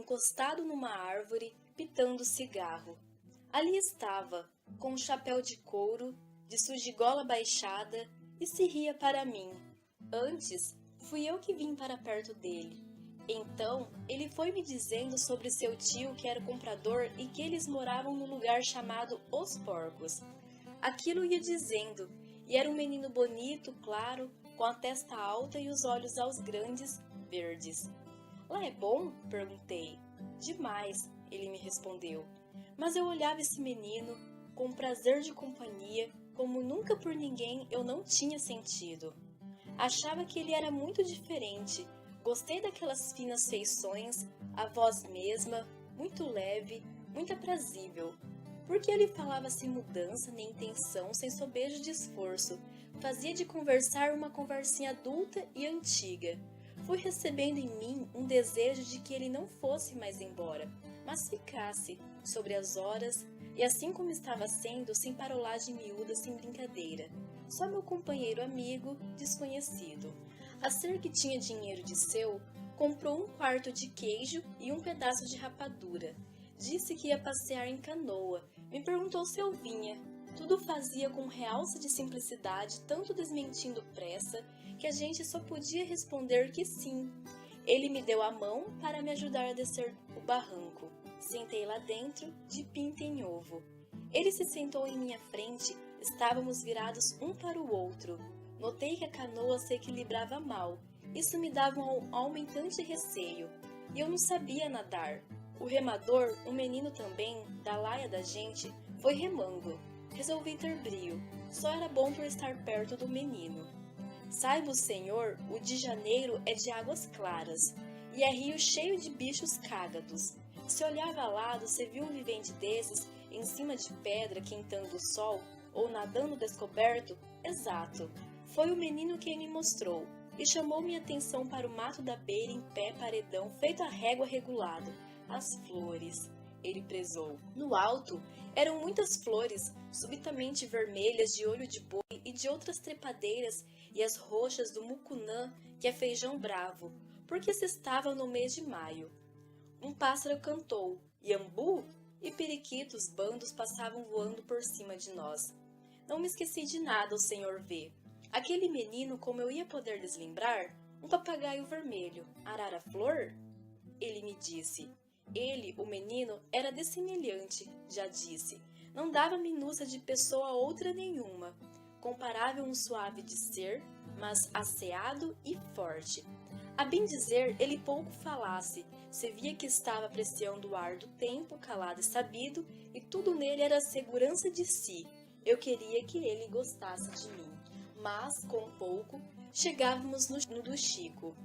encostado numa árvore, pitando cigarro. Ali estava, com um chapéu de couro, de sujigola baixada, e se ria para mim. Antes, fui eu que vim para perto dele. Então, ele foi me dizendo sobre seu tio que era comprador e que eles moravam num lugar chamado Os Porcos. Aquilo ia dizendo, e era um menino bonito, claro, com a testa alta e os olhos aos grandes, verdes. Lá é bom? Perguntei. Demais, ele me respondeu. Mas eu olhava esse menino, com prazer de companhia, como nunca por ninguém eu não tinha sentido. Achava que ele era muito diferente. Gostei daquelas finas feições, a voz mesma, muito leve, muito aprazível. Porque ele falava sem mudança nem intenção, sem sobejo de esforço. Fazia de conversar uma conversinha adulta e antiga. Fui recebendo em mim um desejo de que ele não fosse mais embora, mas ficasse, sobre as horas, e assim como estava sendo, sem parolagem miúda, sem brincadeira. Só meu companheiro amigo, desconhecido. A ser que tinha dinheiro de seu, comprou um quarto de queijo e um pedaço de rapadura. Disse que ia passear em canoa. Me perguntou se eu vinha. Tudo fazia com realce de simplicidade, tanto desmentindo pressa, que a gente só podia responder que sim. Ele me deu a mão para me ajudar a descer o barranco. Sentei lá dentro, de pinta em ovo. Ele se sentou em minha frente, estávamos virados um para o outro. Notei que a canoa se equilibrava mal. Isso me dava um aumentante receio. E eu não sabia nadar. O remador, um menino também, da laia da gente, foi remando. Resolvi ter brio. Só era bom por estar perto do menino. Saiba o senhor, o de janeiro é de águas claras, e é rio cheio de bichos cágados. Se olhava ao lado, se viu um vivente desses, em cima de pedra, quentando o sol, ou nadando descoberto, exato. Foi o menino quem me mostrou, e chamou minha atenção para o mato da beira em pé paredão, feito a régua regulado. As flores, ele prezou. No alto, eram muitas flores, subitamente vermelhas de olho de boi e de outras trepadeiras, e as roxas do mucunã, que é feijão bravo, porque se estava no mês de maio. Um pássaro cantou, iambu, e periquitos bandos passavam voando por cima de nós. Não me esqueci de nada, o senhor vê. Aquele menino, como eu ia poder deslembrar, um papagaio vermelho, arara flor? Ele me disse. Ele, o menino, era dessemelhante, já disse. Não dava minúcia de pessoa a outra nenhuma. Comparável um suave de ser, mas asseado e forte. A bem dizer, ele pouco falasse, se via que estava apreciando o ar do tempo, calado e sabido, e tudo nele era segurança de si. Eu queria que ele gostasse de mim. Mas, com pouco, chegávamos no do Chico.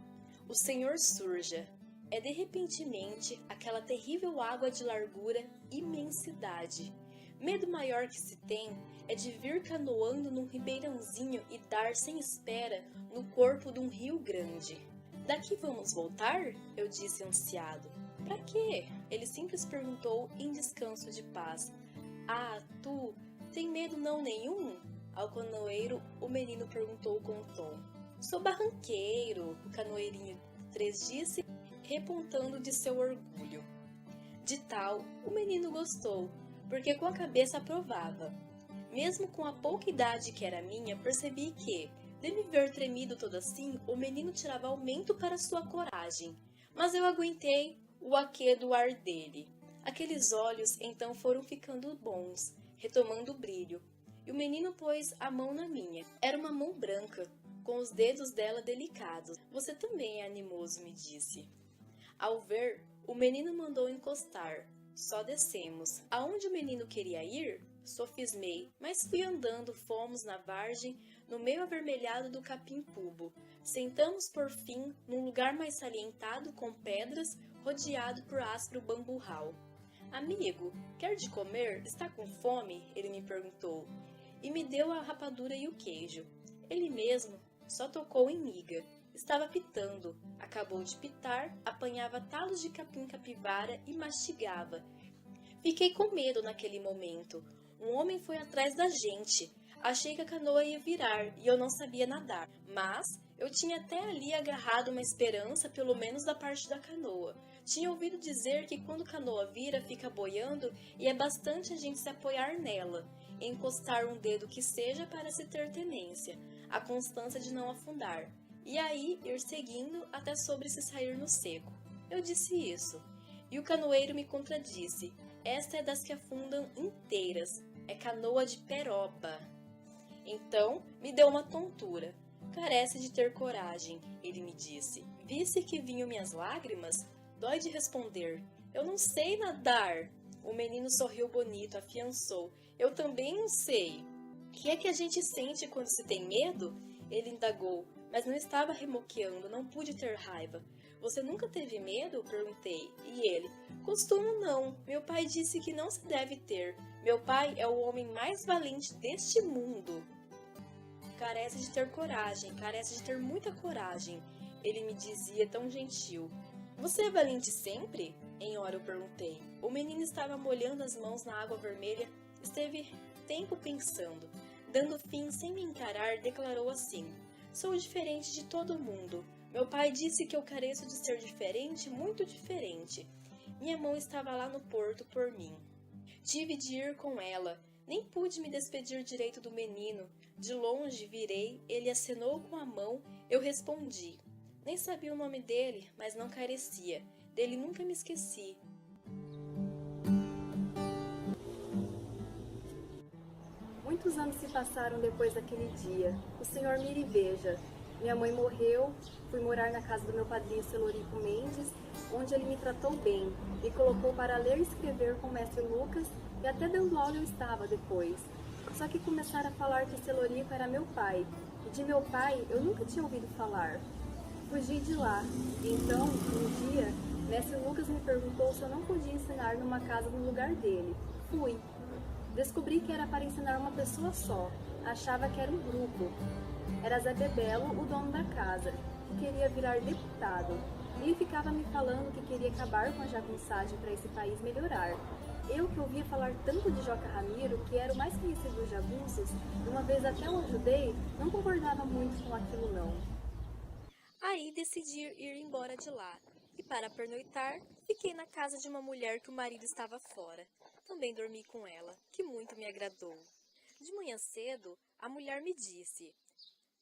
O senhor surja. É de repentemente aquela terrível água de largura, imensidade. Medo maior que se tem é de vir canoando num ribeirãozinho e dar sem espera no corpo de um rio grande. Daqui vamos voltar? Eu disse ansiado. Pra quê? Ele simples perguntou em descanso de paz. Ah, tu, tem medo não nenhum? Ao canoeiro, o menino perguntou com um tom. Sou barranqueiro, o canoeirinho 3 disse, repontando de seu orgulho. De tal, o menino gostou, porque com a cabeça aprovava. Mesmo com a pouca idade que era minha, percebi que, de me ver tremido todo assim, o menino tirava aumento para sua coragem. Mas eu aguentei o aquê do ar dele. Aqueles olhos então foram ficando bons, retomando o brilho, e o menino pôs a mão na minha. Era uma mão branca, com os dedos dela delicados. Você também é animoso, me disse. Ao ver, o menino mandou encostar. Só descemos. Aonde o menino queria ir? Sofismei, mas fui andando, fomos na vargem, no meio avermelhado do capim-pubo. Sentamos por fim num lugar mais salientado com pedras, rodeado por áspero bamburral. Amigo, quer de comer? Está com fome? Ele me perguntou. E me deu a rapadura e o queijo. Ele mesmo só tocou em miga. Estava pitando. Acabou de pitar, apanhava talos de capim-capivara e mastigava. Fiquei com medo naquele momento. Um homem foi atrás da gente. Achei que a canoa ia virar e eu não sabia nadar. Mas Eu tinha até ali agarrado uma esperança, pelo menos da parte da canoa. Tinha ouvido dizer que quando canoa vira, fica boiando e é bastante a gente se apoiar nela, encostar um dedo que seja para se ter tenência, a constância de não afundar, e aí ir seguindo até sobre se sair no seco. Eu disse isso, e o canoeiro me contradisse. Esta é das que afundam inteiras, é canoa de peroba. Então me deu uma tontura. Carece de ter coragem, ele me disse. Visse que vinham minhas lágrimas? Dói de responder. Eu não sei nadar. O menino sorriu bonito, afiançou. Eu também não sei. O que é que a gente sente quando se tem medo? Ele indagou, mas não estava remoqueando, não pude ter raiva. Você nunca teve medo? Perguntei. E ele, costumo não. Meu pai disse que não se deve ter. Meu pai é o homem mais valente deste mundo. Carece de ter coragem, carece de ter muita coragem, ele me dizia tão gentil. Você é valente sempre? Em hora eu perguntei. O menino estava molhando as mãos na água vermelha, esteve tempo pensando. Dando fim sem me encarar, declarou assim. Sou diferente de todo mundo. Meu pai disse que eu careço de ser diferente, muito diferente. Minha mão estava lá no porto por mim. Tive de ir com ela. Nem pude me despedir direito do menino. De longe virei, ele acenou com a mão, eu respondi. Nem sabia o nome dele, mas não carecia. Dele nunca me esqueci. Muitos anos se passaram depois daquele dia. O Senhor mire e veja. Minha mãe morreu, fui morar na casa do meu padrinho Celorico Mendes, onde ele me tratou bem, me colocou para ler e escrever com o mestre Lucas e até dando aula eu estava depois. Só que começaram a falar que Celorico era meu pai, e de meu pai eu nunca tinha ouvido falar. Fugi de lá. Então, um dia, mestre Lucas me perguntou se eu não podia ensinar numa casa no lugar dele. Fui. Descobri que era para ensinar uma pessoa só. Achava que era um grupo. Era Zé Bebelo, o dono da casa, que queria virar deputado. Ele ficava me falando que queria acabar com a jagunçagem para esse país melhorar. Eu que ouvia falar tanto de Joca Ramiro, que era o mais conhecido dos jagunços, e uma vez até o ajudei, não concordava muito com aquilo não. Aí decidi ir embora de lá. E para pernoitar, fiquei na casa de uma mulher que o marido estava fora. Também dormi com ela, que muito me agradou. De manhã cedo, a mulher me disse: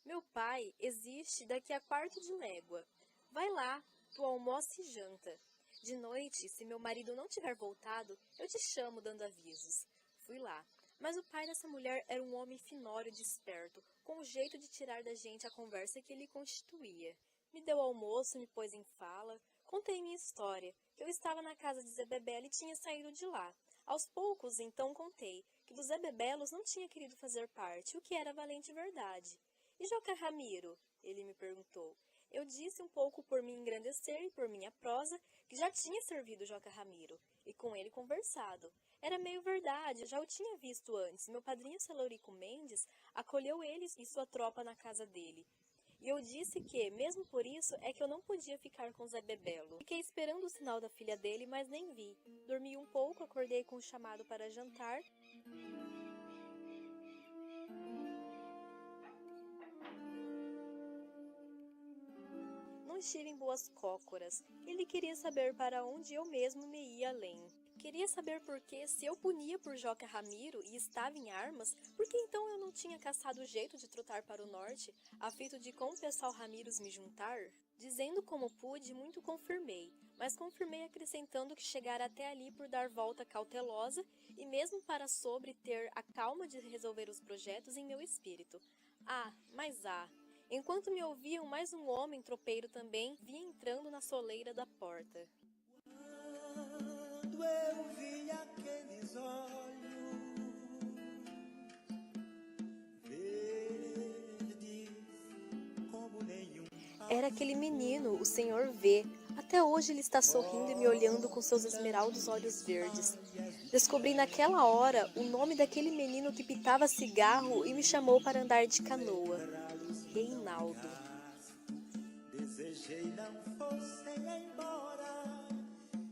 meu pai existe daqui a quarto de légua. Vai lá, tu almoça e janta. De noite, se meu marido não tiver voltado, eu te chamo dando avisos. Fui lá. Mas o pai dessa mulher era um homem finório e desperto, com o jeito de tirar da gente a conversa que ele constituía. Me deu almoço, me pôs em fala, contei minha história, que eu estava na casa de Zé Bebelo e tinha saído de lá. Aos poucos, então, contei que do Zé Bebelos não tinha querido fazer parte, o que era valente verdade. E Joca Ramiro? Ele me perguntou. Eu disse um pouco por me engrandecer e por minha prosa que já tinha servido Joca Ramiro, e com ele conversado. Era meio verdade, já o tinha visto antes. Meu padrinho Celorico Mendes acolheu ele e sua tropa na casa dele. E eu disse que, mesmo por isso, é que eu não podia ficar com Zé Bebelo. Fiquei esperando o sinal da filha dele, mas nem vi. Dormi um pouco, acordei com o chamado para jantar. Não estive em boas cócoras. Ele queria saber para onde eu mesmo me ia além. Queria saber por que, se eu punia por Joca Ramiro e estava em armas, por que então eu não tinha caçado o jeito de trotar para o norte, a fito de com o pessoal Ramiros me juntar? Dizendo como pude, muito confirmei, mas confirmei acrescentando que chegara até ali por dar volta cautelosa e mesmo para sobre ter a calma de resolver os projetos em meu espírito. Enquanto me ouviam, mais um homem tropeiro também via entrando na soleira da porta. Quando eu vi aqueles olhos verdes como nenhum. Era aquele menino, o Senhor vê. Até hoje ele está sorrindo e me olhando com seus esmeraldos olhos verdes. Descobri naquela hora o nome daquele menino que pitava cigarro e me chamou para andar de canoa. Reinaldo. Desejei não fossem embora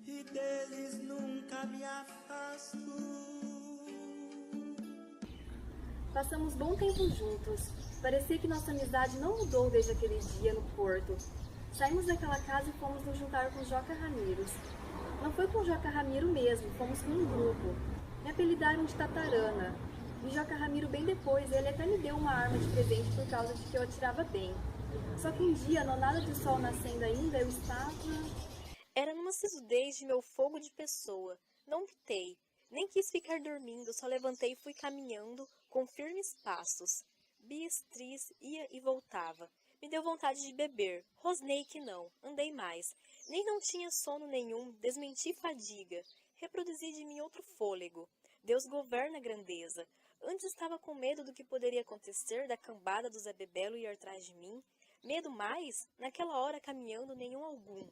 e deles nunca me afasto. Passamos bom tempo juntos. Parecia que nossa amizade não mudou desde aquele dia no porto. Saímos daquela casa e fomos nos juntar com Joca Ramiros. Não foi com Joca Ramiro mesmo, fomos com um grupo. Me apelidaram de Tatarana. Vi Joca Ramiro bem depois e ele até me deu uma arma de presente por causa de que eu atirava bem. Só que um dia, no nada de sol nascendo ainda, eu estava... Era numa sisudez de meu fogo de pessoa. Não pitei, nem quis ficar dormindo, só levantei e fui caminhando com firmes passos. Beatriz ia e voltava. Me deu vontade de beber. Rosnei que não. Andei mais. Nem não tinha sono nenhum. Desmenti fadiga. Reproduzi de mim outro fôlego. Deus governa a grandeza. Antes estava com medo do que poderia acontecer, da cambada do Zé Bebelo ir atrás de mim. Medo mais? Naquela hora caminhando nenhum algum.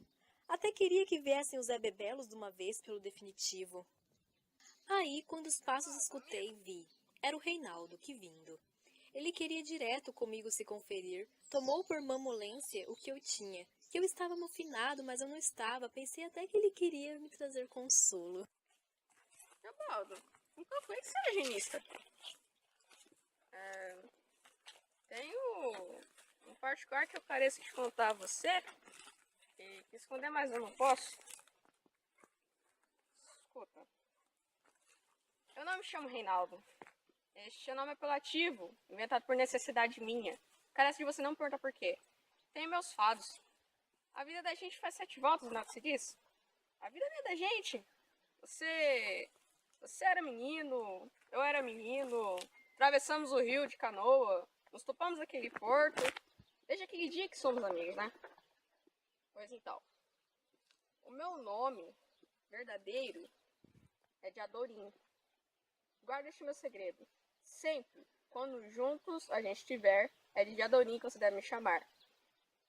Até queria que viessem os Zé Bebelos de uma vez pelo definitivo. Aí, quando os passos escutei, vi. Era o Reinaldo que vindo. Ele queria direto comigo se conferir, tomou por mamolência o que eu tinha, que eu estava mofinado, mas eu não estava, pensei até que ele queria me trazer consolo. Teobaldo, nunca foi que você era higienista. Tenho um particular que eu pareço te contar a você, e que esconder mais eu não posso. Escuta, eu não me chamo Reinaldo. Este é o nome apelativo, inventado por necessidade minha. Carece de você não me perguntar por quê. Tenho meus fados. A vida da gente faz 7 voltas, não é o que se diz? A vida não é da gente. Você era menino, eu era menino, atravessamos o rio de canoa, nos topamos aquele porto. Desde aquele dia que somos amigos, né? Pois então, o meu nome verdadeiro é de Adorim. Guarda este meu segredo. Sempre, quando juntos a gente estiver, é de Adorim que você deve me chamar.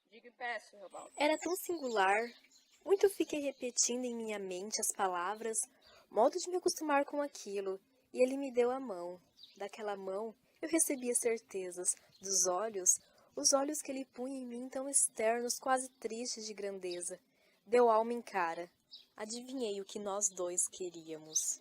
Diga e peço, Rebaldo. Era tão singular. Muito fiquei repetindo em minha mente as palavras, modo de me acostumar com aquilo, e ele me deu a mão. Daquela mão, eu recebia certezas. Dos olhos, os olhos que ele punha em mim tão externos, quase tristes de grandeza. Deu alma em cara. Adivinhei o que nós dois queríamos.